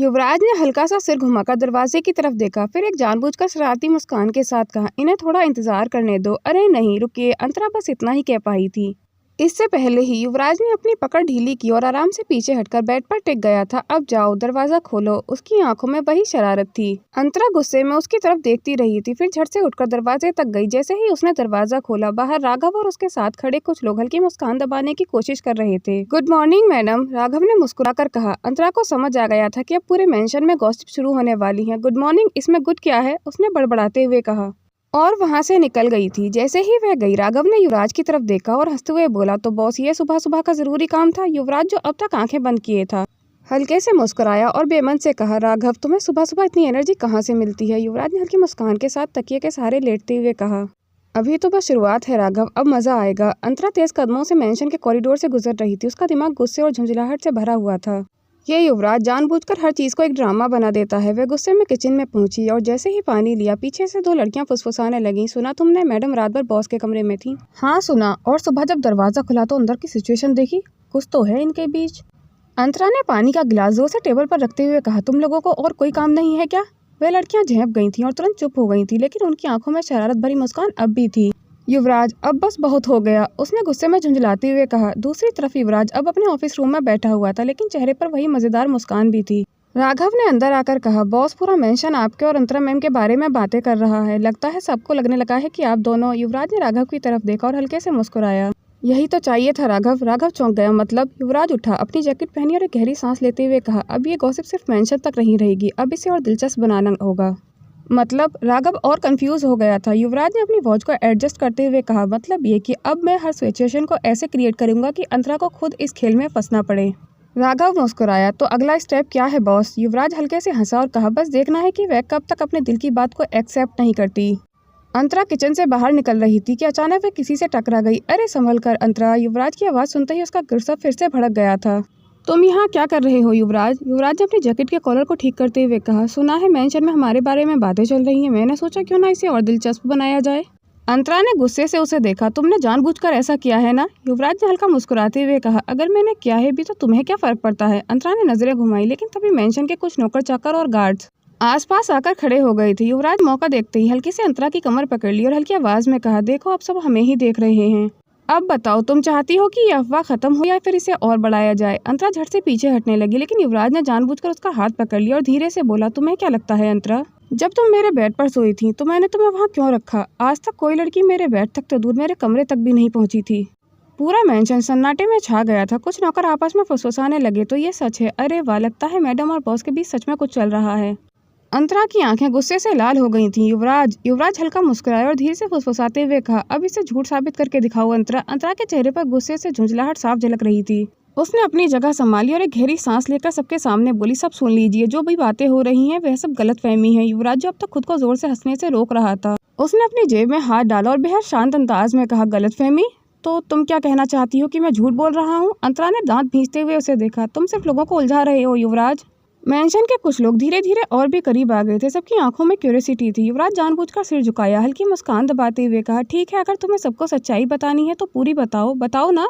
युवराज ने हल्का सा सिर घुमाकर दरवाजे की तरफ देखा, फिर एक जानबूझकर शरारती मुस्कान के साथ कहा, इन्हें थोड़ा इंतजार करने दो। अरे नहीं, रुकिए। अंतरा बस इतना ही कह पाई थी। इससे पहले ही युवराज ने अपनी पकड़ ढीली की और आराम से पीछे हटकर बेड पर टिक गया था। अब जाओ, दरवाजा खोलो। उसकी आंखों में वही शरारत थी। अंतरा गुस्से में उसकी तरफ देखती रही थी, फिर झट से उठकर दरवाजे तक गई। जैसे ही उसने दरवाजा खोला, बाहर राघव और उसके साथ खड़े कुछ लोग हल्की मुस्कान दबाने की कोशिश कर रहे थे। गुड मॉर्निंग मैडम, राघव ने मुस्कुराकर कहा। अंतरा को समझ आ गया था कि अब पूरे मेंशन में गॉसिप शुरू होने वाली है। गुड मॉर्निंग, इसमें गुड क्या है, उसने बड़बड़ाते हुए कहा और वहां से निकल गई थी। जैसे ही वह गई, राघव ने युवराज की तरफ देखा और हंसते हुए बोला, तो बॉस, ये सुबह सुबह का जरूरी काम था। युवराज, जो अब तक आंखें बंद किए था, हल्के से मुस्कुराया और बेमन से कहा, राघव, तुम्हें सुबह सुबह इतनी एनर्जी कहाँ से मिलती है? युवराज ने हल्की मुस्कान के साथ तकिए के सहारे लेटते हुए कहा, अभी तो बस शुरुआत है राघव, अब मजा आएगा। अंतरा तेज कदमों से मेंशन के कॉरिडोर से गुजर रही थी। उसका दिमाग गुस्से और झुंझलाहट से भरा हुआ था। ये युवराज जानबूझकर हर चीज को एक ड्रामा बना देता है। वह गुस्से में किचन में पहुंची और जैसे ही पानी लिया, पीछे से दो लड़कियां फुसफुसाने लगीं, सुना तुमने, मैडम रात भर बॉस के कमरे में थी? हाँ सुना, और सुबह जब दरवाजा खुला तो अंदर की सिचुएशन देखी, कुछ तो है इनके बीच। अंतरा ने पानी का गिलास जोर से टेबल पर रखते हुए कहा, तुम लोगों को और कोई काम नहीं है क्या? वह लड़कियां झेप गई थी और तुरंत चुप हो गई थी, लेकिन उनकी आंखों में शरारत भरी मुस्कान अब भी थी। युवराज, अब बस बहुत हो गया, उसने गुस्से में झुंझलाते हुए कहा। दूसरी तरफ युवराज अब अपने ऑफिस रूम में बैठा हुआ था, लेकिन चेहरे पर वही मजेदार मुस्कान भी थी। राघव ने अंदर आकर कहा, बॉस, पूरा मेंशन आपके और अंतरा मैम के बारे में बातें कर रहा है। लगता है सबको लगने लगा है कि आप दोनों। युवराज ने राघव की तरफ देखा और हल्के से मुस्कुराया। यही तो चाहिए था राघव। राघव चौंक गया। मतलब? युवराज उठा, अपनी जैकेट पहनी और एक गहरी सांस लेते हुए कहा, अब ये गॉसिप सिर्फ मेंशन तक नहीं रहेगी, अब इसे और दिलचस्प बनाना होगा। मतलब? राघव और कंफ्यूज हो गया था। युवराज ने अपनी वॉच को एडजस्ट करते हुए कहा, मतलब ये कि अब मैं हर सिचुएशन को ऐसे क्रिएट करूंगा कि अंतरा को खुद इस खेल में फंसना पड़े। राघव मुस्कुराया, तो अगला स्टेप क्या है बॉस? युवराज हल्के से हंसा और कहा, बस देखना है कि वह कब तक अपने दिल की बात को एक्सेप्ट नहीं करती। अंतरा किचन से बाहर निकल रही थी कि अचानक वह किसी से टकरा गई। अरे संभल कर अंतरा। युवराज की आवाज़ सुनते ही उसका गुस्सा फिर से भड़क गया था। तुम यहाँ क्या कर रहे हो युवराज? युवराज ने अपनी जैकेट के कॉलर को ठीक करते हुए कहा, सुना है मेंशन में हमारे बारे में बातें चल रही हैं, मैंने सोचा क्यों ना इसे और दिलचस्प बनाया जाए। अंतरा ने गुस्से से उसे देखा, तुमने जानबूझकर ऐसा किया है ना? युवराज ने हल्का मुस्कुराते हुए कहा, अगर मैंने किया है भी तो तुम्हें क्या फर्क पड़ता है? अंतरा ने नजरें घुमाई, लेकिन तभी मेंशन के कुछ नौकर चाकर और गार्ड्स आसपास आकर खड़े हो गए थे। युवराज मौका देखते ही हल्की से अंतरा की कमर पकड़ ली और हल्की आवाज में कहा, देखो अब सब हमें ही देख रहे हैं, अब बताओ तुम चाहती हो कि ये अफवाह खत्म हो या फिर इसे और बढ़ाया जाए? अंतरा झट से पीछे हटने लगी, लेकिन युवराज ने जानबूझकर उसका हाथ पकड़ लिया और धीरे से बोला, तुम्हें क्या लगता है अंतरा, जब तुम मेरे बेड पर सोई थी तो मैंने तुम्हें वहाँ क्यों रखा? आज तक कोई लड़की मेरे बेड तक तो दूर, मेरे कमरे तक भी नहीं पहुंची थी। पूरा मेंशन सन्नाटे में छा गया था। कुछ नौकर आपस में फुसफुसाने लगे, तो ये सच है? अरे वाह, लगता है मैडम और बॉस के बीच सच में कुछ चल रहा है। अंतरा की आंखें गुस्से से लाल हो गई थीं। युवराज हल्का मुस्कुराया और धीरे से फुसफुसाते हुए कहा, अब इसे झूठ साबित करके दिखाओ अंतरा। अंतरा के चेहरे पर गुस्से से झुंझलाहट साफ झलक रही थी। उसने अपनी जगह संभाली और एक गहरी सांस लेकर सबके सामने बोली, सब सुन लीजिए, जो भी बातें हो रही हैं वह सब गलतफहमी है। युवराज, जो अब तक खुद को जोर से हंसने से रोक रहा था, उसने अपनी जेब में हाथ डाला और बेहद शांत अंदाज में कहा, गलतफहमी? तो तुम क्या कहना चाहती हो कि मैं झूठ बोल रहा हूँ? अंतरा ने दांत भींचते हुए उसे देखा, तुम सिर्फ लोगों को उलझा रहे हो युवराज। मेंशन के कुछ लोग धीरे धीरे और भी करीब आ गए थे। सबकी आंखों में क्यूरियोसिटी थी। युवराज जानबूझकर सिर झुकाया, हल्की मुस्कान दबाते हुए कहा, ठीक है, अगर तुम्हें सबको सच्चाई बतानी है तो पूरी बताओ। बताओ ना,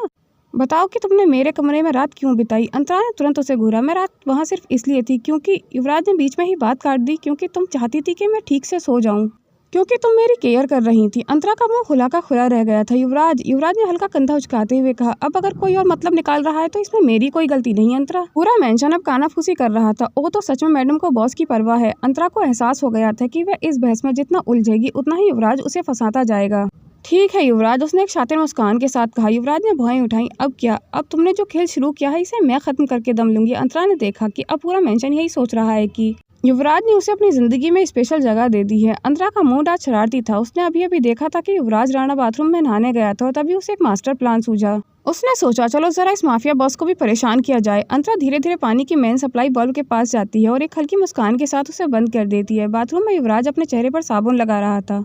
बताओ कि तुमने मेरे कमरे में रात क्यों बिताई? अंतरा ने तुरंत उसे घूरा, मैं रात वहाँ सिर्फ इसलिए थी क्योंकि, युवराज ने बीच में ही बात काट दी, क्योंकि तुम चाहती थी कि मैं ठीक से सो जाऊं, क्योंकि तुम मेरी केयर कर रही थी। अंतरा का मुंह खुला का खुला रह गया था। युवराज ने हल्का कंधा उचकाते हुए कहा, अब अगर कोई और मतलब निकाल रहा है तो इसमें मेरी कोई गलती नहीं। अंतरा, पूरा मेंशन अब कानाफूसी कर रहा था। वो तो सच में मैडम को बॉस की परवाह है। अंतरा को एहसास हो गया था कि वह इस बहस में जितना उलझेगी उतना ही युवराज उसे फंसाता जाएगा। ठीक है युवराज, उसने एक शातिर मुस्कान के साथ कहा। युवराज ने भुआएं उठाई, अब क्या? अब तुमने जो खेल शुरू किया है इसे मैं खत्म करके दम लूंगी। अंतरा ने देखा कि अब पूरा मेंशन यही सोच रहा है कि युवराज ने उसे अपनी जिंदगी में स्पेशल जगह दे दी है। अंतरा का मूड आज शरारती था। उसने अभी देखा था कि युवराज राणा बाथरूम में नहाने गया था और तभी उसे एक मास्टर प्लान सूझा। उसने सोचा, चलो जरा इस माफिया बॉस को भी परेशान किया जाए। अंतरा धीरे धीरे पानी की मेन सप्लाई बल्ब के पास जाती है और एक हल्की मुस्कान के साथ उसे बंद कर देती है। बाथरूम में युवराज अपने चेहरे पर साबुन लगा रहा था।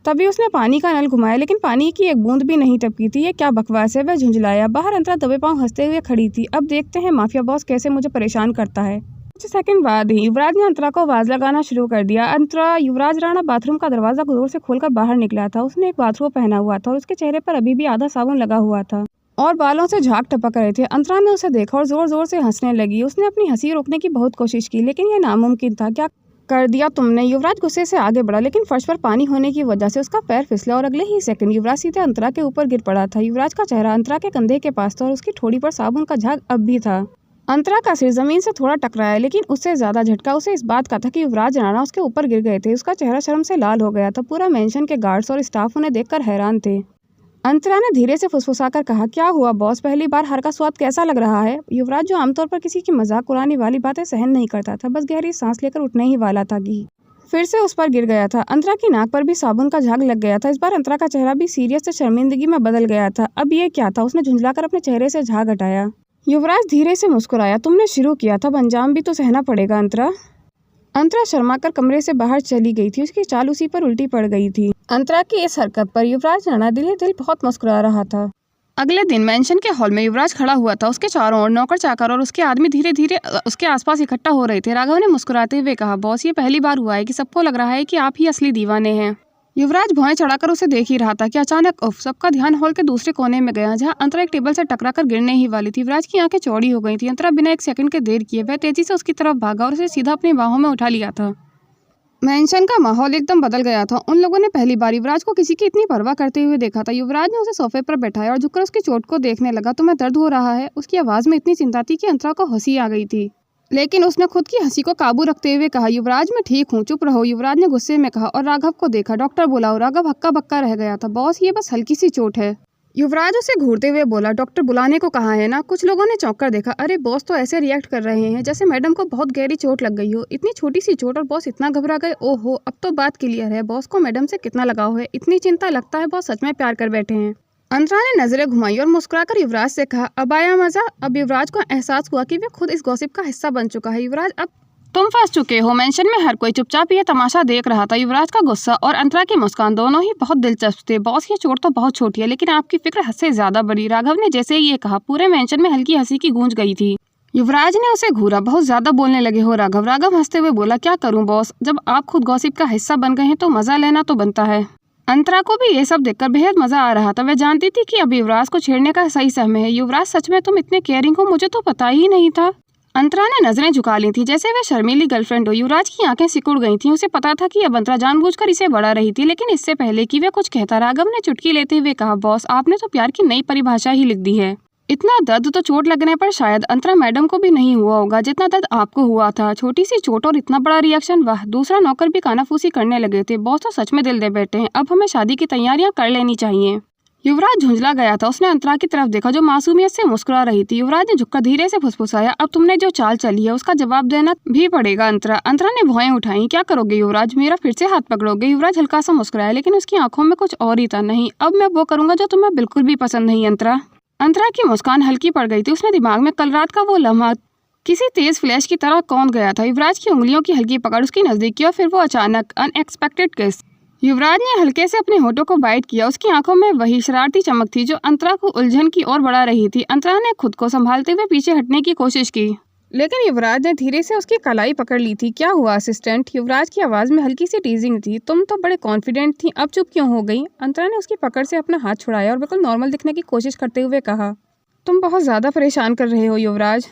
तभी उसने पानी का नल घुमाया, लेकिन पानी की एक बूंद भी नहीं टपकी थी। ये क्या बकवास है? वह झुंझलाया। बाहर अंतरा दबे पांव हंसते हुए खड़ी थी। अब देखते हैं माफिया बॉस कैसे मुझे परेशान करता है। कुछ सेकंड बाद ही युवराज ने अंतरा को आवाज लगाना शुरू कर दिया। अंतरा, युवराज राणा बाथरूम का दरवाजा जोर से खोलकर बाहर निकला था। उसने एक बाथरूम पहना हुआ था और उसके चेहरे पर अभी भी आधा साबुन लगा हुआ था और बालों से झाग टपक रहे थे। अंतरा ने उसे देखा और जोर जोर से हंसने लगी। उसने अपनी हंसी रोकने की बहुत कोशिश की, लेकिन यह नामुमकिन था। क्या कर दिया तुमने? युवराज गुस्से से आगे बढ़ा, लेकिन फर्श पर पानी होने की वजह से उसका पैर फिसला और अगले ही सेकंड युवराज सीधे अंतरा के ऊपर गिर पड़ा था। युवराज का चेहरा अंतरा के कंधे के पास था और उसकी ठोड़ी पर साबुन का झाग अब भी था। अंतरा का सिर जमीन से थोड़ा टकराया, लेकिन उससे ज्यादा झटका उसे इस बात का था कि युवराज राणा उसके ऊपर गिर गए थे। उसका चेहरा शर्म से लाल हो गया था। पूरा मेंशन के गार्ड्स और स्टाफ उन्हें देखकर हैरान थे। अंतरा ने धीरे से फुसफुसाकर कहा, क्या हुआ बॉस? पहली बार हार का स्वाद कैसा लग रहा है? युवराज, जो आमतौर पर किसी की मजाक उड़ाने वाली बातें सहन नहीं करता था, बस गहरी सांस लेकर उठने ही वाला था कि फिर से उस पर गिर गया था। अंतरा की नाक पर भी साबुन का झाग लग गया था। इस बार अंतरा का चेहरा भी सीरियस से शर्मिंदगी में बदल गया था। अब ये क्या था? उसने झुंझलाकर अपने चेहरे से झाग हटाया। युवराज धीरे से मुस्कुराया, तुमने शुरू किया था, अंजाम भी तो सहना पड़ेगा अंतरा। अंतरा शर्माकर कमरे से बाहर चली गई थी। उसकी चाल उसी पर उल्टी पड़ गई थी। अंतरा की इस हरकत पर युवराज राणा दिल ही दिल बहुत मुस्कुरा रहा था। अगले दिन मेंशन के हॉल में युवराज खड़ा हुआ था। उसके चारों ओर नौकर चाकर और उसके आदमी धीरे धीरे उसके आसपास इकट्ठा हो रहे थे। राघव ने मुस्कुराते हुए कहा, बॉस, ये पहली बार हुआ है कि सबको लग रहा है कि आप ही असली दीवाने हैं। युवराज भौहें चढ़ाकर उसे देख ही रहा था कि अचानक उफ, सबका ध्यान हॉल के दूसरे कोने में गया, जहां अंतरा एक टेबल से टकराकर गिरने ही वाली थी। युवराज की आंखें चौड़ी हो गई थी। अंतरा बिना एक सेकंड के देर किए वह तेजी से उसकी तरफ भागा और उसे सीधा अपनी बाहों में उठा लिया था। मेंशन का माहौल एकदम बदल गया था। उन लोगों ने पहली बार युवराज को किसी की इतनी परवाह करते हुए देखा था। युवराज ने उसे सोफे पर बैठाया और झुककर उसकी चोट को देखने लगा। तुम्हें दर्द हो रहा है? उसकी आवाज में इतनी चिंता थी कि अंतरा को हंसी आ गई थी, लेकिन उसने खुद की हंसी को काबू रखते हुए कहा, युवराज, मैं ठीक हूँ, चुप रहो। युवराज ने गुस्से में कहा और राघव को देखा। डॉक्टर बुलाओ। राघव हक्का बक्का रह गया था। बॉस, ये बस हल्की सी चोट है। युवराज उसे घूरते हुए बोला, डॉक्टर बुलाने को कहा है ना? कुछ लोगों ने चौंक कर देखा। अरे बॉस तो ऐसे रिएक्ट कर रहे हैं जैसे मैडम को बहुत गहरी चोट लग गई हो। इतनी छोटी सी चोट और बॉस इतना घबरा गए। ओहो, अब तो बात क्लियर है। बॉस को मैडम से कितना लगाव है। इतनी चिंता, लगता है बॉस सच में प्यार कर बैठे हैं। अंतरा ने नजरें घुमाई और मुस्कुराकर युवराज से कहा, अब आया मजा? अब युवराज को एहसास हुआ कि वे खुद इस गॉसिप का हिस्सा बन चुका है। युवराज, अब तुम फंस चुके हो। मेंशन में हर कोई चुपचाप ये तमाशा देख रहा था। युवराज का गुस्सा और अंतरा की मुस्कान दोनों ही बहुत दिलचस्प थे। बॉस, ये चोट तो बहुत छोटी है, लेकिन आपकी फिक्र हद से ज्यादा बड़ी। राघव ने जैसे ही ये कहा, पूरे मेंशन में हल्की हंसी की गूंज गई थी। युवराज ने उसे घूरा, बहुत ज्यादा बोलने लगे हो राघव। राघव हंसते हुए बोला, क्या करूं बॉस, जब आप खुद गॉसिप का हिस्सा बन गए हैं तो मजा लेना तो बनता है। अंतरा को भी ये सब देखकर बेहद मजा आ रहा था। वह जानती थी कि अब युवराज को छेड़ने का सही समय है। युवराज, सच में तुम इतने केयरिंग हो, मुझे तो पता ही नहीं था। अंतरा ने नजरें झुका ली थी जैसे वह शर्मीली गर्लफ्रेंड हो। युवराज की आंखें सिकुड़ गई थीं। उसे पता था कि अब अंतरा जानबूझकर इसे बढ़ा रही थी, लेकिन इससे पहले कि वह कुछ कहता, राघव ने चुटकी लेते हुए कहा, बॉस, आपने तो प्यार की नई परिभाषा ही लिख दी है। इतना दर्द तो चोट लगने पर शायद अंतरा मैडम को भी नहीं हुआ होगा जितना दर्द आपको हुआ था। छोटी सी चोट और इतना बड़ा रिएक्शन, वाह। दूसरा नौकर भी कानाफूसी करने लगे थे। बॉस तो सच में दिल दे बैठे हैं। अब हमें शादी की तैयारियां कर लेनी चाहिए। युवराज झुंझला गया था। उसने अंतरा की तरफ देखा जो मासूमियत से मुस्कुरा रही थी। युवराज ने झुककर धीरे से फुसफुसाया, अब तुमने जो चाल चली है उसका जवाब देना भी पड़ेगा अंतरा। अंतरा ने भौहें उठाई, क्या करोगे युवराज? मेरा फिर से हाथ पकड़ोगे? युवराज हल्का सा मुस्कुराया, लेकिन उसकी आंखों में कुछ और ही था। नहीं, अब मैं वो करूंगा जो तुम्हें बिल्कुल भी पसंद नहीं अंतरा। अंतरा की मुस्कान हल्की पड़ गई थी। उसने दिमाग में कल रात का वो लम्हा किसी तेज फ्लैश की तरह कौंध गया था। युवराज की उंगलियों की हल्की पकड़ उसकी नजदीक की और फिर वो अचानक अनएक्सपेक्टेड किस। युवराज ने हल्के से अपने होठों को बाइट किया। उसकी आंखों में वही शरारती चमक थी जो अंतरा को उलझन की ओर बढ़ा रही थी। अंतरा ने खुद को संभालते हुए पीछे हटने की कोशिश की, लेकिन युवराज ने धीरे से उसकी कलाई पकड़ ली थी। क्या हुआ असिस्टेंट? युवराज की आवाज में हल्की सी टीजिंग थी। तुम तो बड़े कॉन्फिडेंट थी, अब चुप क्यों हो गई? अंतरा ने उसकी पकड़ से अपना हाथ छुड़ाया और बिल्कुल नॉर्मल दिखने की कोशिश करते हुए कहा, तुम बहुत ज्यादा परेशान कर रहे हो युवराज।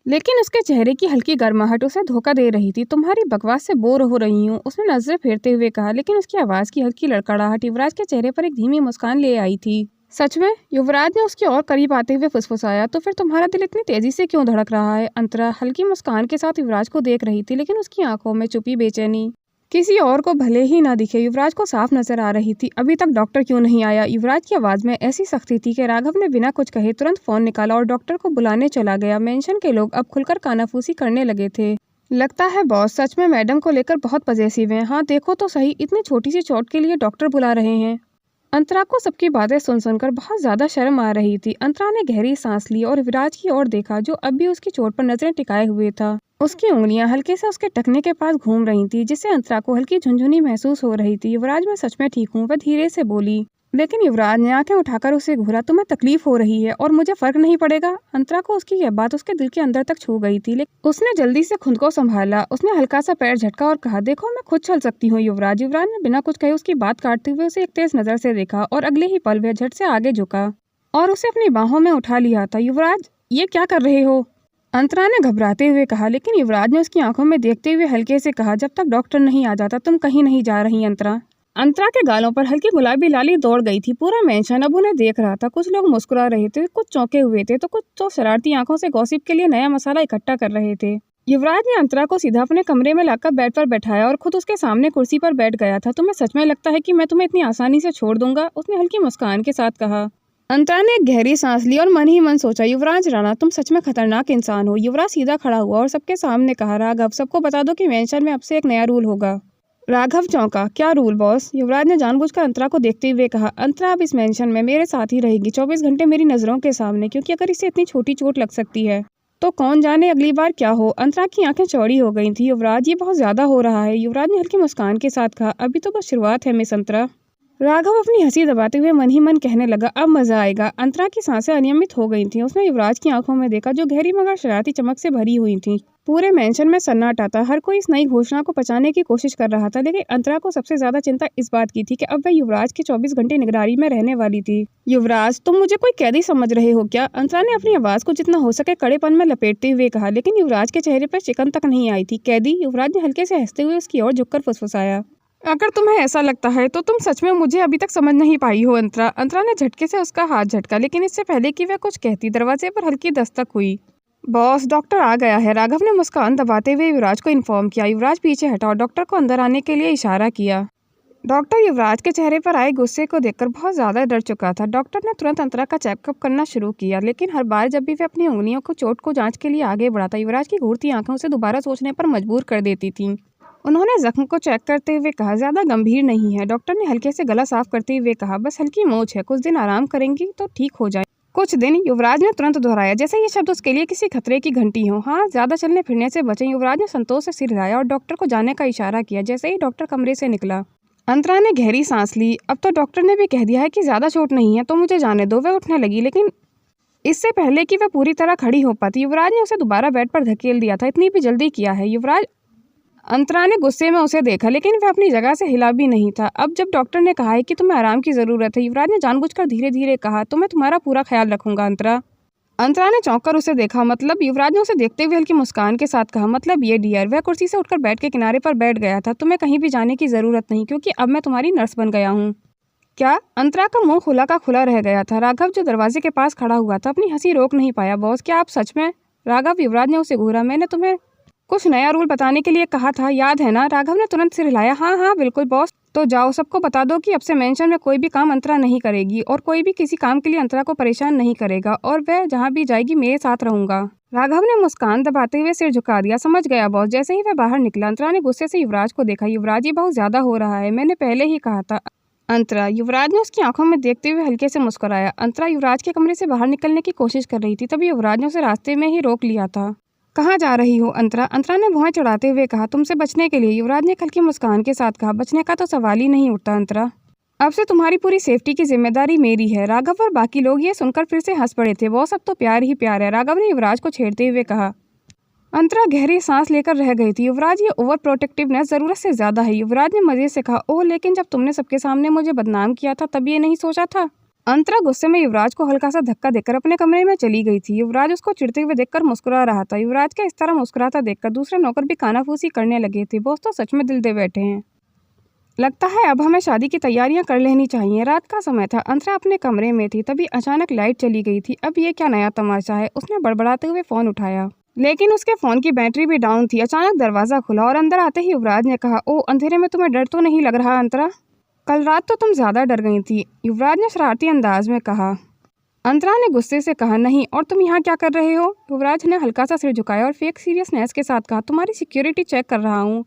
लेकिन उसके चेहरे की हल्की गर्माहट उसे धोखा दे रही थी। तुम्हारी बकवास से बोर हो रही हूँ, उसने नजरें फेरते हुए कहा, लेकिन उसकी आवाज़ की हल्की लड़खड़ाहट युवराज के चेहरे पर एक धीमी मुस्कान ले आई थी। सच में? युवराज ने उसके और करीब आते हुए फुसफुसाया, तो फिर तुम्हारा दिल इतनी तेजी से क्यों धड़क रहा है? अंतरा हल्की मुस्कान के साथ युवराज को देख रही थी, लेकिन उसकी आंखों में छुपी बेचैनी किसी और को भले ही ना दिखे युवराज को साफ नजर आ रही थी। अभी तक डॉक्टर क्यों नहीं आया? युवराज की आवाज में ऐसी सख्ती थी कि राघव ने बिना कुछ कहे तुरंत फोन निकाला और डॉक्टर को बुलाने चला गया। मेंशन के लोग अब खुलकर कानाफूसी करने लगे थे। लगता है बॉस सच में मैडम को लेकर बहुत पजेसिव हैं। हाँ देखो तो सही, इतनी छोटी सी चोट के लिए डॉक्टर बुला रहे हैं। अंतरा को सबकी बातें सुन सुनकर बहुत ज्यादा शर्म आ रही थी। अंतरा ने गहरी सांस ली और विराज की ओर देखा जो अब भी उसकी चोट पर नजरें टिकाए हुए था। उसकी उंगलियां हल्के से उसके टखने के पास घूम रही थी, जिससे अंतरा को हल्की झुनझुनी महसूस हो रही थी। युवराज, मैं सच में ठीक हूँ, वह धीरे से बोली। लेकिन युवराज ने आंखें उठाकर उसे घूरा। तुम्हें तकलीफ हो रही है और मुझे फर्क नहीं पड़ेगा? अंतरा को उसकी यह बात उसके दिल के अंदर तक छू गई थी, लेकिन उसने जल्दी से खुद को संभाला। उसने हल्का सा पैर झटका और कहा, देखो मैं खुद चल सकती हूँ युवराज। युवराज ने बिना कुछ कहे उसकी बात काटते हुए उसे एक तेज नजर से देखा और अगले ही पल वह झट से आगे झुका। और उसे अपनी बाहों में उठा लिया था। युवराज, ये क्या कर रहे हो? अंतरा ने घबराते हुए कहा, लेकिन युवराज ने उसकी आंखों में देखते हुए हल्के से कहा, जब तक डॉक्टर नहीं आ जाता तुम कहीं नहीं जा रही अंतरा। अंतरा के गालों पर हल्की गुलाबी लाली दौड़ गई थी। पूरा मेंशन अब उन्हें देख रहा था। कुछ लोग मुस्कुरा रहे थे, कुछ चौंके हुए थे, तो कुछ तो शरारती आंखों से गॉसिप के लिए नया मसाला इकट्ठा कर रहे थे। युवराज ने अंतरा को सीधा अपने कमरे में लाकर बेड पर बैठाया और खुद उसके सामने कुर्सी पर बैठ गया था। तुम्हें सच में लगता है कि मैं तुम्हें इतनी आसानी से छोड़ दूंगा? उसने हल्की मुस्कान के साथ कहा। अंतरा ने एक गहरी सांस ली और मन ही मन सोचा, युवराज राणा, तुम सच में खतरनाक इंसान हो। युवराज सीधा खड़ा हुआ और सबके सामने कहा, राघव, सबको बता दो कि मेंशन में अब से एक नया रूल होगा। राघव चौंका। क्या रूल बॉस? युवराज ने जानबूझकर अंतरा को देखते हुए कहा, अंतरा अब इस मेंशन में मेरे साथ ही रहेगी, 24 घंटे मेरी नजरों के सामने, क्योंकि अगर इसे इतनी छोटी चोट लग सकती है तो कौन जाने अगली बार क्या हो। अंतरा की आंखें चौड़ी हो गई थी। युवराज, ये बहुत ज्यादा हो रहा है। युवराज ने हल्की मुस्कान के साथ कहा, अभी तो बस शुरुआत है मिस अंतरा। राघव अपनी हंसी दबाते हुए मन ही मन कहने लगा, अब मजा आएगा। अंतरा की सांसें अनियमित हो गई थीं। उसने युवराज की आंखों में देखा, जो गहरी मगर शरारती चमक से भरी हुई थी। पूरे मेंशन में सन्नाटा था। हर कोई इस नई घोषणा को पचाने की कोशिश कर रहा था, लेकिन अंतरा को सबसे ज्यादा चिंता इस बात की थी कि अब वह युवराज की 24 घंटे निगरानी में रहने वाली थी। युवराज, तुम मुझे कोई कैदी समझ रहे हो क्या? अंतरा ने अपनी आवाज को जितना हो सके कड़ेपन में लपेटते हुए कहा, लेकिन युवराज के चेहरे पर शिकन तक नहीं आई थी। कैदी? युवराज ने हल्के से हंसते हुए उसकी ओर झुककर फुसफुसाया। अगर तुम्हें ऐसा लगता है तो तुम सच में मुझे अभी तक समझ नहीं पाई हो अंतरा। अंतरा ने झटके से उसका हाथ झटका, लेकिन इससे पहले कि वह कुछ कहती दरवाजे पर हल्की दस्तक हुई। बॉस, डॉक्टर आ गया है, राघव ने मुस्कान दबाते हुए युवराज को इन्फॉर्म किया। युवराज पीछे हटा और डॉक्टर को अंदर आने के लिए इशारा किया। डॉक्टर युवराज के चेहरे पर आए गुस्से को देखकर बहुत ज्यादा डर चुका था। डॉक्टर ने तुरंत अंतरा का चेकअप करना शुरू किया, लेकिन हर बार जब भी वह अपनी उंगलियों को चोट को जांच के लिए आगे बढ़ाता, युवराज की घूरती आंखें उसे दोबारा सोचने पर मजबूर कर देती थीं। उन्होंने जख्म को चेक करते हुए कहा, ज्यादा गंभीर नहीं है। डॉक्टर ने हल्के से गला साफ करते हुए कहा, बस हल्की मोच है, कुछ दिन आराम करेंगी तो ठीक हो जाए। कुछ दिन? युवराज ने तुरंत दोहराया, जैसे ये शब्द उसके लिए किसी खतरे की घंटी हो। हाँ, ज्यादा चलने फिरने से बचें। युवराज ने संतोष से सिर हिलाया और डॉक्टर को जाने का इशारा किया। जैसे ही डॉक्टर कमरे से निकला, अंतरा ने गहरी सांस ली। अब तो डॉक्टर ने भी कह दिया है कि ज्यादा चोट नहीं है, तो मुझे जाने दो। वह उठने लगी, लेकिन इससे पहले कि वह पूरी तरह खड़ी हो पाती, युवराज ने उसे दोबारा बेड पर धकेल दिया था। इतनी भी जल्दी किया है युवराज? अंतरा ने गुस्से में उसे देखा, लेकिन वह अपनी जगह से हिला भी नहीं था। अब जब डॉक्टर ने कहा है कि तुम्हें आराम की जरूरत है, युवराज ने जानबूझकर धीरे धीरे कहा, तो मैं तुम्हारा पूरा ख्याल रखूंगा अंतरा। अंतरा ने चौंककर उसे देखा। मतलब? युवराज ने उसे देखते हुए हल्की मुस्कान के साथ कहा, मतलब ये डियर। वह कुर्सी से उठकर बेड के किनारे पर बैठ गया था। तुम्हें कहीं भी जाने की जरूरत नहीं, क्योंकि अब मैं तुम्हारी नर्स बन गया हूँ। क्या? अंतरा का मुंह खुला का खुला रह गया था। राघव, जो दरवाजे के पास खड़ा हुआ था, अपनी हंसी रोक नहीं पाया। बॉस, क्या आप सच में? राघव, युवराज ने उसे घूरा, मैंने तुम्हें कुछ नया रूल बताने के लिए कहा था, याद है ना? राघव ने तुरंत सिर हिलाया। हाँ हाँ बिल्कुल बॉस। तो जाओ, सबको बता दो कि अब से मेंशन में कोई भी काम अंतरा नहीं करेगी, और कोई भी किसी काम के लिए अंतरा को परेशान नहीं करेगा, और वह जहाँ भी जाएगी मेरे साथ रहूंगा। राघव ने मुस्कान दबाते हुए सिर झुका दिया। समझ गया बॉस। जैसे ही वह बाहर निकला, अंतरा ने गुस्से से युवराज को देखा। युवराज, ये बहुत ज्यादा हो रहा है, मैंने पहले ही कहा था। अंतरा, युवराज ने उसकी आंखों में देखते हुए हल्के से मुस्कुराया। अंतरा युवराज के कमरे से बाहर निकलने की कोशिश कर रही थी, तभी युवराज ने उसे रास्ते में ही रोक लिया था। कहाँ जा रही हो अंतरा? अंतरा ने भुआं चढ़ाते हुए कहा, तुमसे बचने के लिए। युवराज ने हल्की मुस्कान के साथ कहा, बचने का तो सवाल ही नहीं उठता अंतरा। अब से तुम्हारी पूरी सेफ्टी की जिम्मेदारी मेरी है। राघव और बाकी लोग ये सुनकर फिर से हंस पड़े थे। बॉस, अब तो प्यार ही प्यार है, राघव ने युवराज को छेड़ते हुए कहा। अंतरा गहरी सांस लेकर रह गई थी। युवराज, ये ओवर प्रोटेक्टिवनेस जरूरत से ज्यादा है। युवराज ने मजे से कहा, ओह, लेकिन जब तुमने सबके सामने मुझे बदनाम किया था तब ये नहीं सोचा था। अंतरा गुस्से में युवराज को हल्का सा धक्का देकर अपने कमरे में चली गई थी। युवराज उसको चिढ़ते हुए देखकर मुस्कुरा रहा था। युवराज के इस तरह मुस्कुराता देखकर दूसरे नौकर भी कानाफूसी करने लगे थे। बॉस तो सच में दिल दे बैठे हैं। लगता है अब हमें शादी की तैयारियां कर लेनी चाहिए। रात का समय था। अंतरा अपने कमरे में थी, तभी अचानक लाइट चली गई थी। अब ये क्या नया तमाशा है? उसने बड़बड़ाते हुए फोन उठाया, लेकिन उसके फोन की बैटरी भी डाउन थी। अचानक दरवाजा खुला और अंदर आते ही युवराज ने कहा, ओ, अंधेरे में तुम्हें डर तो नहीं लग रहा अंतरा? कल रात तो तुम ज्यादा डर गई थी, युवराज ने शरारती अंदाज में कहा। अंतरा ने गुस्से से कहा, नहीं, और तुम यहाँ क्या कर रहे हो? युवराज ने हल्का सा सिर झुकाया और फेक सीरियसनेस के साथ कहा, तुम्हारी सिक्योरिटी चेक कर रहा हूँ।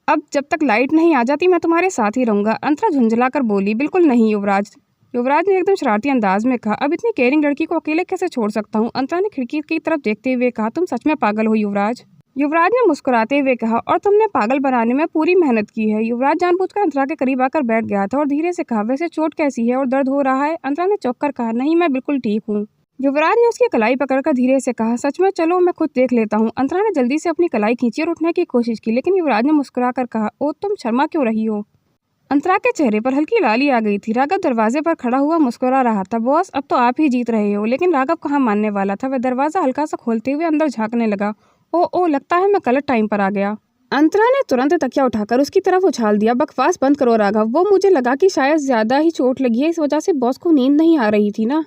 अब जब तक लाइट नहीं आ जाती मैं तुम्हारे साथ ही रहूंगा। अंतरा झुंझलाकर बोली, बिल्कुल नहीं युवराज। युवराज ने एकदम शरारती अंदाज में कहा, अब इतनी केयरिंग लड़की को अकेले कैसे छोड़ सकता हूँ? अंतरा ने खिड़की की तरफ देखते हुए कहा, तुम सच में पागल हो युवराज। युवराज ने मुस्कुराते हुए कहा, और तुमने पागल बनाने में पूरी मेहनत की है। युवराज जानबूझकर अंतरा के करीब आकर बैठ गया था और धीरे से कहा, वैसे चोट कैसी है और दर्द हो रहा है? अंतरा ने चौंककर कहा, नहीं, मैं बिल्कुल ठीक हूँ। युवराज ने उसकी कलाई पकड़कर धीरे से कहा, सच में? चलो मैं खुद देख लेता हूँ। अंतरा ने जल्दी से अपनी कलाई खींची और उठने की कोशिश की, लेकिन युवराज ने मुस्कुरा कर कहा, ओ, तुम शर्मा क्यों रही हो? अंतरा के चेहरे पर हल्की लाली आ गई थी। राघव दरवाजे पर खड़ा हुआ मुस्कुरा रहा था। बॉस, अब तो आप ही जीत रहे हो। लेकिन राघव कहाँ मानने वाला था। वह दरवाजा हल्का सा खोलते हुए अंदर झांकने लगा। ओ लगता है मैं गलत टाइम पर आ गया। अंतरा ने तुरंत तकिया उठाकर उसकी तरफ उछाल दिया। बकवास बंद करो राघव। वो मुझे लगा कि शायद ज्यादा ही चोट लगी है, इस वजह से बॉस को नींद नहीं आ रही थी ना।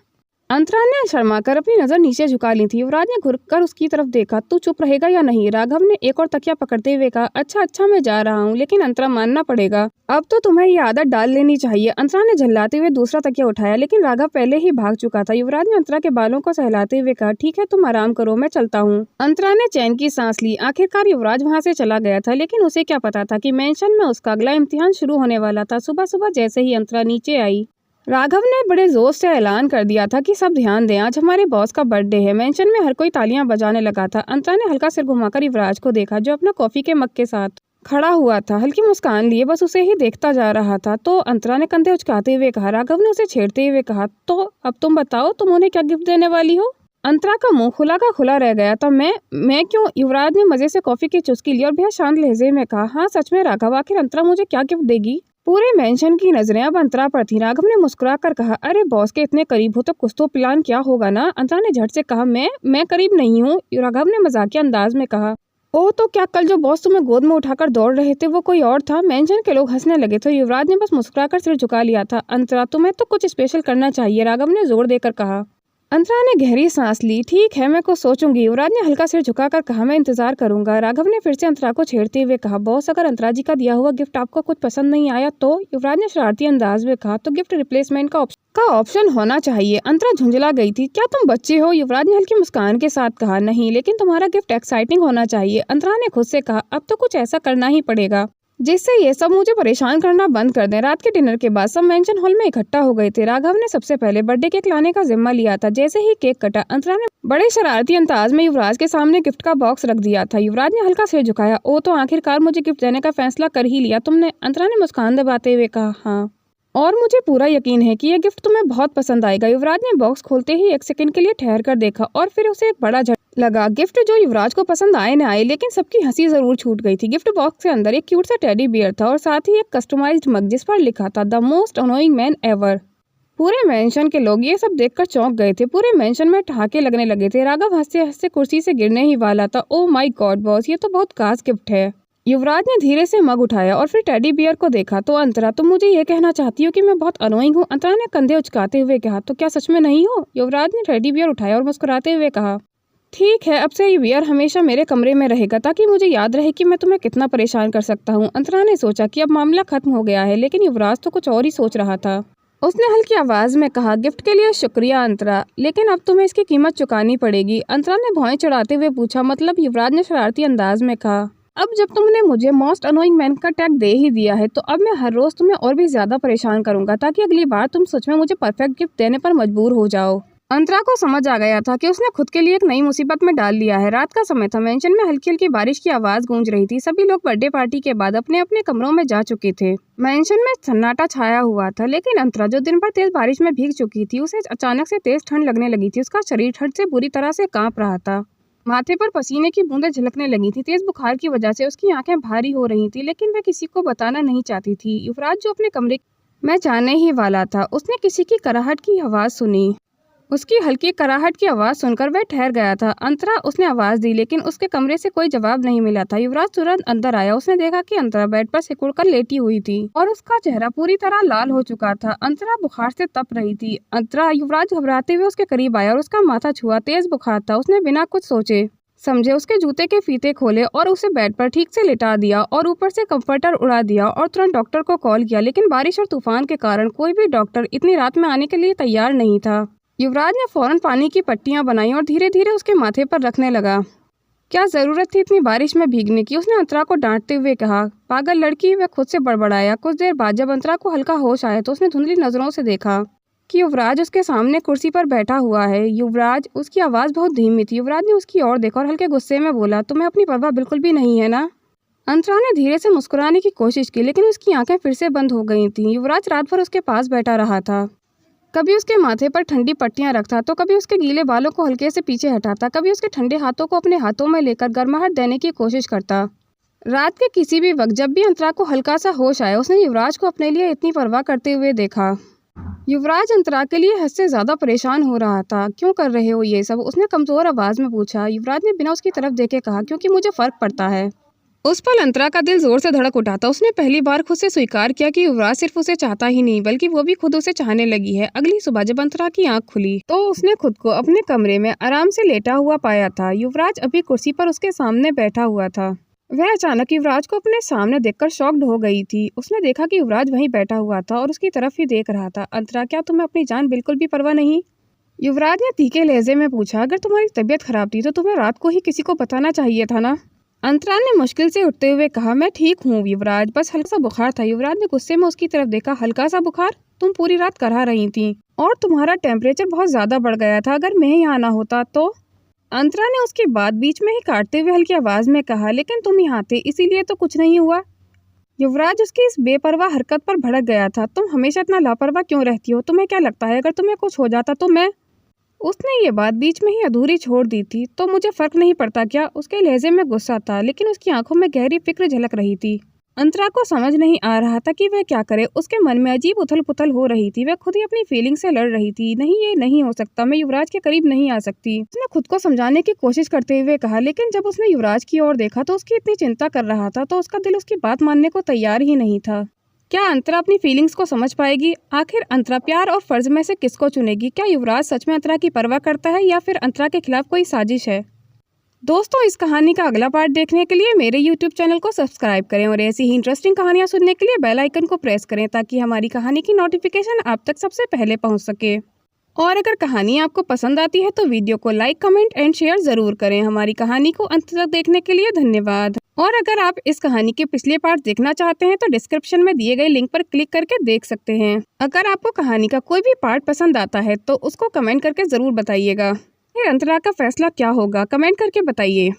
अंतरा ने शर्माकर अपनी नजर नीचे झुका ली थी। युवराज ने घुरकर उसकी तरफ देखा। तू चुप रहेगा या नहीं? राघव ने एक और तकिया पकड़ते हुए कहा। अच्छा मैं जा रहा हूँ, लेकिन अंतरा मानना पड़ेगा। अब तो तुम्हें ये आदत डाल लेनी चाहिए। अंतरा ने झल्लाते हुए दूसरा तकिया उठाया, लेकिन राघव पहले ही भाग चुका था। युवराज ने अंतरा के बालों को सहलाते हुए कहा, ठीक है तुम आराम करो, मैं चलता हूँ। अंतरा ने चैन की सांस ली। आखिरकार युवराज वहाँ से चला गया था, लेकिन उसे क्या पता था कि मेंशन में उसका अगला इम्तिहान शुरू होने वाला था। सुबह जैसे ही अंतरा नीचे आई, राघव ने बड़े जोर से ऐलान कर दिया था कि सब ध्यान दें, आज हमारे बॉस का बर्थडे है। मेंशन में हर कोई तालियां बजाने लगा था। अंतरा ने हल्का सिर घुमाकर युवराज को देखा, जो अपना कॉफी के मग के साथ खड़ा हुआ था। हल्की मुस्कान लिए बस उसे ही देखता जा रहा था। तो अंतरा ने कंधे उचकाते हुए कहा। राघव ने उसे छेड़ते हुए कहा, तो अब तुम बताओ, तुम उन्हें क्या गिफ्ट देने वाली हो? अंतरा का मुंह खुला का खुला रह गया था। मैं क्यों? युवराज ने मजे से कॉफी की चुस्की ली और बेहद शांत लहजे में कहा, हाँ सच में राघव, आखिर अंतरा मुझे क्या गिफ्ट देगी? पूरे मेंशन की नजरें अब अंतरा पर थी। राघव ने मुस्कुरा कर कहा, अरे बॉस के इतने करीब हो तो कुछ तो प्लान क्या होगा ना? अंतरा ने झट से कहा, मैं करीब नहीं हूँ। राघव ने मजाकिया अंदाज में कहा, ओ तो क्या कल जो बॉस तुम्हें गोद में उठाकर दौड़ रहे थे वो कोई और था? मेंशन के लोग हंसने लगे थे। युवराज ने बस मुस्कुराकर सिर झुका लिया था। अंतरा, तुम्हें तो कुछ स्पेशल करना चाहिए, राघव ने जोर देकर कहा। अंतरा ने गहरी सांस ली। ठीक है, मैं कुछ सोचूंगी। युवराज ने हल्का सिर झुकाकर कहा, मैं इंतजार करूंगा। राघव ने फिर से अंतरा को छेड़ते हुए कहा, बॉस अगर अंतरा जी का दिया हुआ गिफ्ट आपको कुछ पसंद नहीं आया तो? युवराज ने शरारती अंदाज में कहा, तो गिफ्ट रिप्लेसमेंट का ऑप्शन होना चाहिए। अंतरा झुंझला गई थी। क्या तुम बच्चे हो? युवराज ने हल्की मुस्कान के साथ कहा, नहीं, लेकिन तुम्हारा गिफ्ट एक्साइटिंग होना चाहिए। अंतरा ने खुद से कहा, अब तो कुछ ऐसा करना ही पड़ेगा जिससे ये सब मुझे परेशान करना बंद कर दें। रात के डिनर के बाद सब मेंशन हॉल में इकट्ठा हो गए थे। राघव ने सबसे पहले बर्थडे केक लाने का जिम्मा लिया था। जैसे ही केक कटा, अंतरा ने बड़े शरारती अंदाज में युवराज के सामने गिफ्ट का बॉक्स रख दिया था। युवराज ने हल्का सिर झुकाया। ओ तो आखिरकार मुझे गिफ्ट देने का फैसला कर ही लिया तुमने? अंतरा ने मुस्कान दबाते हुए कहा, हाँ, और मुझे पूरा यकीन है कि यह गिफ्ट तुम्हें बहुत पसंद आएगा। युवराज ने बॉक्स खोलते ही एक सेकंड के लिए ठहर कर देखा और फिर उसे एक बड़ा झटका लगा। गिफ्ट जो युवराज को पसंद आए न आए, लेकिन सबकी हंसी जरूर छूट गई थी। गिफ्ट बॉक्स के अंदर एक क्यूट सा टेडी बियर था और साथ ही एक कस्टमाइज्ड मग जिस पर लिखा था, the most annoying man ever. पूरे मेंशन के लोग ये सब देखकर चौंक गए थे। पूरे मेंशन में ठहाके लगने लगे थे। राघव हंसते हंसते कुर्सी से गिरने ही वाला था। ओ माय गॉड बॉस, ये तो बहुत खास गिफ्ट है। युवराज ने धीरे से मग उठाया और फिर टेडी बियर को देखा। तो अंतरा, तुम मुझे ये कहना चाहती हो कि मैं बहुत अनोइंग हूँ? अंतरा ने कंधे उचकाते हुए कहा, तो क्या सच में नहीं हो? युवराज ने टेडी बियर उठाया और मुस्कुराते हुए कहा, ठीक है, अब से ये बियर हमेशा मेरे कमरे में रहेगा ताकि मुझे याद रहे कि मैं तुम्हें कितना परेशान कर सकता हूँ। अंतरा ने सोचा कि अब मामला खत्म हो गया है, लेकिन युवराज तो कुछ और ही सोच रहा था। उसने हल्की आवाज में कहा, गिफ्ट के लिए शुक्रिया अंतरा, लेकिन अब तुम्हें इसकी कीमत चुकानी पड़ेगी। अंतरा ने भौएं चढ़ाते हुए पूछा, मतलब? युवराज ने शरारती अंदाज में कहा, अब जब तुमने मुझे मोस्ट अनोइंग मैन का टैग दे ही दिया है तो अब मैं हर रोज तुम्हें और भी ज्यादा परेशान करूंगा ताकि अगली बार तुम सच में मुझे परफेक्ट गिफ्ट देने पर मजबूर हो जाओ। अंतरा को समझ आ गया था कि उसने खुद के लिए एक नई मुसीबत में डाल लिया है। रात का समय था। मेंशन में हल्की हल्की बारिश की आवाज गूंज रही थी। सभी लोग बर्थडे पार्टी के बाद अपने अपने कमरों में जा चुके थे। मेंशन में सन्नाटा छाया हुआ था, लेकिन अंतरा जो दिन भर तेज बारिश में भीग चुकी थी, उसे अचानक से तेज ठंड लगने लगी थी। उसका शरीर ठंड से बुरी तरह से कांप रहा था। माथे पर पसीने की बूंदें झलकने लगी थी। तेज बुखार की वजह से उसकी आंखें भारी हो रही थी, लेकिन वह किसी को बताना नहीं चाहती थी। युवराज जो अपने कमरे में जाने ही वाला था, उसने किसी की कराहट की आवाज सुनी। उसकी हल्की कराहट की आवाज सुनकर वह ठहर गया था। अंतरा, उसने आवाज दी, लेकिन उसके कमरे से कोई जवाब नहीं मिला था। युवराज तुरंत अंदर आया। उसने देखा कि अंतरा बेड पर सिकुड़कर लेटी हुई थी और उसका चेहरा पूरी तरह लाल हो चुका था। अंतरा बुखार से तप रही थी। युवराज घबराते हुए उसके करीब आया और उसका माथा छुआ। तेज बुखार था। उसने बिना कुछ सोचे समझे उसके जूते के फीते खोले और उसे बेड पर ठीक से लिटा दिया और ऊपर से कंफर्टर उड़ा दिया और तुरंत डॉक्टर को कॉल किया, लेकिन बारिश और तूफान के कारण कोई भी डॉक्टर इतनी रात में आने के लिए तैयार नहीं था। युवराज ने फौरन पानी की पट्टियां बनाई और धीरे धीरे उसके माथे पर रखने लगा। क्या जरूरत थी इतनी बारिश में भीगने की? उसने अंतरा को डांटते हुए कहा। पागल लड़की, वह खुद से बड़बड़ाया। कुछ देर बाद जब अंतरा को हल्का होश आया तो उसने धुंधली नजरों से देखा कि युवराज उसके सामने कुर्सी पर बैठा हुआ है। युवराज, उसकी आवाज बहुत धीमी थी। युवराज ने उसकी ओर देखा और हल्के गुस्से में बोला, तुम्हें अपनी परवाह बिल्कुल भी नहीं है ना? अंतरा ने धीरे से मुस्कुराने की कोशिश की, लेकिन उसकी आंखें फिर से बंद हो गई थीं। युवराज रात भर उसके पास बैठा रहा था। कभी उसके माथे पर ठंडी पट्टियां रखता तो कभी उसके गीले बालों को हल्के से पीछे हटाता, कभी उसके ठंडे हाथों को अपने हाथों में लेकर गर्माहट देने की कोशिश करता। रात के किसी भी वक्त जब भी अंतरा को हल्का सा होश आया, उसने युवराज को अपने लिए इतनी परवाह करते हुए देखा। युवराज अंतरा के लिए हद से ज़्यादा परेशान हो रहा था। क्यों कर रहे हो ये सब? उसने कमज़ोर आवाज़ में पूछा। युवराज ने बिना उसकी तरफ देखे कहा, क्योंकि मुझे फ़र्क पड़ता है। उस पल अंतरा का दिल जोर से धड़क उठा था। उसने पहली बार खुद से स्वीकार किया कि युवराज सिर्फ उसे चाहता ही नहीं, बल्कि वो भी खुद उसे चाहने लगी है। अगली सुबह जब अंतरा की आंख खुली तो उसने खुद को अपने कमरे में आराम से लेटा हुआ पाया था। युवराज अभी कुर्सी पर उसके सामने बैठा हुआ था। वह अचानक युवराज को अपने सामने देखकर शॉक्ड हो गई थी। उसने देखा कि युवराज वहीं बैठा हुआ था और उसकी तरफ ही देख रहा था। अंतरा, क्या तुम्हें अपनी जान बिल्कुल भी परवाह नहीं? युवराज ने तीखे लहजे में पूछा। अगर तुम्हारी तबीयत खराब थी तो तुम्हें रात को ही किसी को बताना चाहिए था ना। अंतरा ने मुश्किल से उठते हुए कहा, मैं ठीक हूँ युवराज, बस हल्का सा बुखार था। युवराज ने गुस्से में उसकी तरफ देखा। हल्का सा बुखार? तुम पूरी रात करहा रही थी और तुम्हारा टेम्परेचर बहुत ज्यादा बढ़ गया था। अगर मैं यहाँ ना होता तो? अंतरा ने उसकी बात बीच में ही काटते हुए हल्की आवाज में कहा, लेकिन तुम यहाँ थे इसीलिए तो कुछ नहीं हुआ। युवराज उसकी इस बेपरवाह हरकत पर भड़क गया था। तुम हमेशा इतना लापरवाह क्यों रहती हो? तुम्हें क्या लगता है अगर तुम्हें कुछ हो जाता तो मैं? उसने ये बात बीच में ही अधूरी छोड़ दी थी। तो मुझे फर्क नहीं पड़ता क्या? उसके लहजे में गुस्सा था, लेकिन उसकी आंखों में गहरी फिक्र झलक रही थी। अंतरा को समझ नहीं आ रहा था कि वह क्या करे। उसके मन में अजीब उथल पुथल हो रही थी। वह खुद ही अपनी फीलिंग से लड़ रही थी। नहीं, ये नहीं हो सकता, मैं युवराज के करीब नहीं आ सकती। उसने खुद को समझाने की कोशिश करते हुए कहा, लेकिन जब उसने युवराज की ओर देखा तो उसकी इतनी चिंता कर रहा था तो उसका दिल उसकी बात मानने को तैयार ही नहीं था। क्या अंतरा अपनी फीलिंग्स को समझ पाएगी? आखिर अंतरा प्यार और फर्ज में से किसको चुनेगी? क्या युवराज सच में अंतरा की परवाह करता है या फिर अंतरा के खिलाफ कोई साजिश है? दोस्तों, इस कहानी का अगला पार्ट देखने के लिए मेरे YouTube चैनल को सब्सक्राइब करें और ऐसी ही इंटरेस्टिंग कहानियां सुनने के लिए बेल आइकन को प्रेस करें ताकि हमारी कहानी की नोटिफिकेशन आप तक सबसे पहले पहुंच सके। और अगर कहानी आपको पसंद आती है तो वीडियो को लाइक, कमेंट एंड शेयर ज़रूर करें। हमारी कहानी को अंत तक देखने के लिए धन्यवाद। और अगर आप इस कहानी के पिछले पार्ट देखना चाहते हैं तो डिस्क्रिप्शन में दिए गए लिंक पर क्लिक करके देख सकते हैं। अगर आपको कहानी का कोई भी पार्ट पसंद आता है तो उसको कमेंट करके ज़रूर बताइएगा। फिर अंतरा का फैसला क्या होगा, कमेंट करके बताइए।